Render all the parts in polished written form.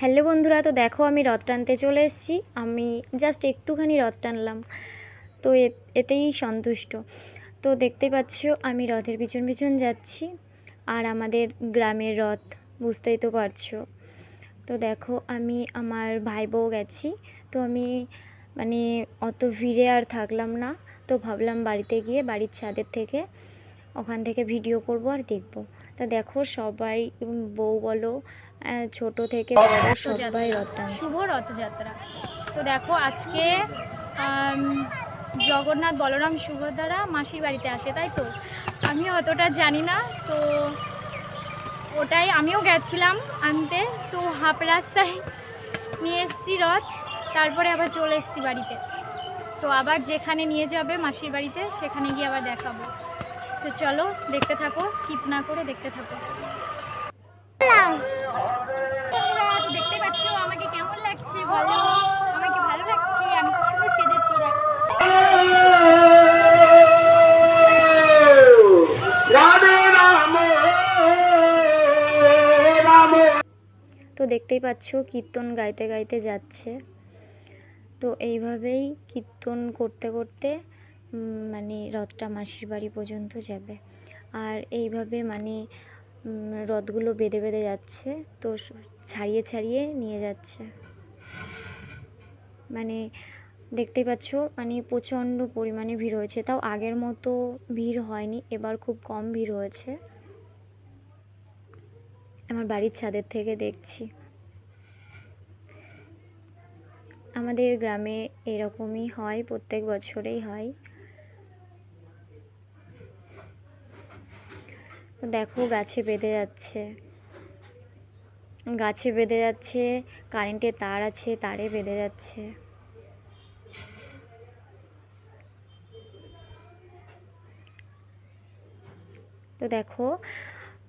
Hello বন্ধুরা, তো দেখো আমি রথ টানতে চলে এসেছি। আমি জাস্ট একটুখানি রথ টানলাম, তো এতেই সন্তুষ্ট। তো দেখতেই পাচ্ছ আমি রথের পিছন পিছন যাচ্ছি, আর আমাদের গ্রামের রথ, বুঝতেই তো পারছো। তো দেখো আমি আমার ভাই বউ গেছি, তো আমি মানে অত ভিড়ে আর থাকলাম না, তো ভাবলাম বাড়িতে গিয়ে বাড়ির ছাদের থেকে ওখান থেকে ভিডিও করব আর দেখব। তা দেখো সবাই, বউ বলো, ছোট থেকে বড় সবাই রথ টানছে। শুভ রথযাত্রা। তো দেখো আজকে জগন্নাথ বলরাম সুভদ্রা মাসির বাড়িতে আসে, তাই তো আমি অতটা জানি না, তো ওটাই আমিও গেছিলাম আনতে। তো হাফ রাস্তায় নিয়ে এসেছি রথ, তারপরে আবার চলে এসেছি বাড়িতে। তো আবার যেখানে নিয়ে যাবে মাসির বাড়িতে সেখানে গিয়ে আবার দেখাবো। তো চলো দেখতে থাকো, স্কিপ না করে দেখতে থাকো। দেখতে পাচ্ছ আমাকে কেমন লাগছে বলো? আমাকে ভালো লাগছে, আমি কি সুন্দর সেজেছি। তো দেখতেই পাচ্ছ কীর্তন গাইতে গাইতে যাচ্ছে। তো এইভাবেই কীর্তন করতে করতে মানে রথটা মাসির বাড়ি পর্যন্ত যাবে। আর এইভাবে মানে রথগুলো বেঁধে বেঁধে যাচ্ছে, তো ছাড়িয়ে ছাড়িয়ে নিয়ে যাচ্ছে। মানে দেখতেই পাচ্ছ মানে প্রচণ্ড পরিমাণে ভিড় হয়েছে, তাও আগের মতো ভিড় হয়নি, এবার খুব কম ভিড় হয়েছে। আমার বাড়ির ছাদের থেকে দেখছি। আমাদের গ্রামে এরকমই হয়, প্রত্যেক বছরেই হয়। দেখো গাছে বেঁধে যাচ্ছে, গাছে বেঁধে যাচ্ছে, কারেন্টের তার আছে, তারে বেঁধে যাচ্ছে। তো দেখো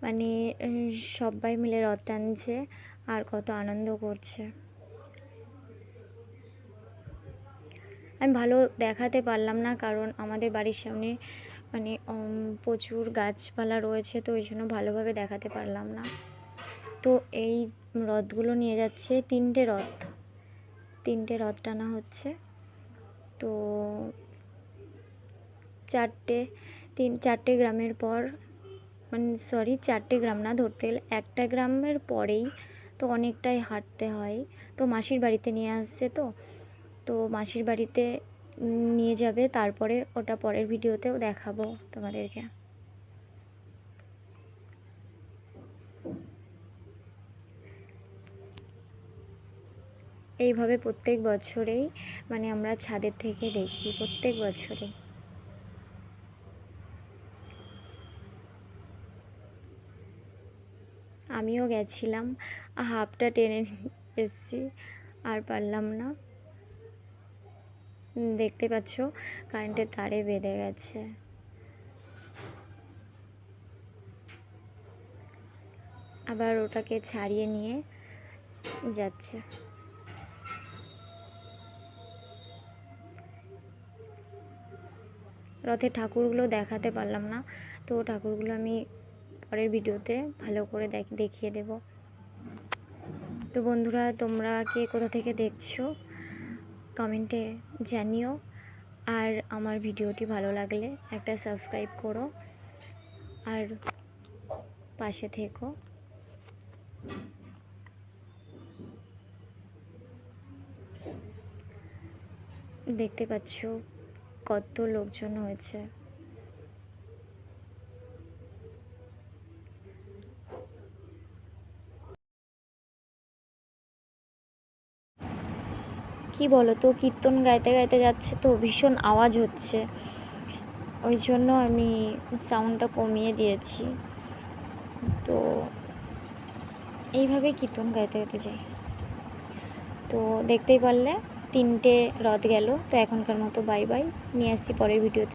মানে সবাই মিলে রথ টানছে আর কত আনন্দ করছে। আমি ভালো দেখাতে পারলাম না, কারণ আমাদের বাড়ির সামনে মানে প্রচুর গাছপালা রয়েছে, তো ওই জন্য ভালোভাবে দেখাতে পারলাম না। তো এই রথগুলো নিয়ে যাচ্ছে, তিনটে রথ টানা হচ্ছে। তো চারটে গ্রামের পর, মানে সরি, চারটে গ্রাম না, ধরতে গেলে একটা গ্রামের পরেই তো অনেকটাই হাঁটতে হয়। তো মাসির বাড়িতে নিয়ে আসছে, তো মাসির বাড়িতে নিয়ে যাবে, তারপরে ওটা পরের ভিডিওতেও দেখাবো তোমাদেরকে। এইভাবে প্রত্যেক বছরেই মানে আমরা ছাদের থেকে দেখি, প্রত্যেক বছরেই। আমিও গেছিলাম, হাফটা টেনে এসেছি, আর পারলাম না। দেখতে পাচ্ছ কারেন্টের তারে বেঁধে গেছে। আবার ওটাকে ছাড়িয়ে নিয়ে যাচ্ছে। রথের ঠাকুরগুলো দেখাতে পারলাম না, তো ঠাকুরগুলো আমি পরের ভিডিওতে ভালো করে দেখিয়ে দেব। তো বন্ধুরা, তোমরা কে কোথা থেকে দেখছো কমেন্টে জানিও, আর আমার ভিডিওটি ভালো লাগলে একটা সাবস্ক্রাইব করো আর পাশে থেকো। দেখতে পাচ্ছ কত লোকজন হয়েছে। কি বলো তো, কীর্তন গাইতে গাইতে যাচ্ছে তো ভীষণ আওয়াজ হচ্ছে, ওই জন্য আমি সাউন্ডটা কমিয়ে দিয়েছি। তো এইভাবে কীর্তন গাইতে গাইতে যাই। তো দেখতেই পারলে তিনটে রথ গেল। তো এখনকার মতো বাই বাই, নিয়ে আসছি পরের ভিডিওতে।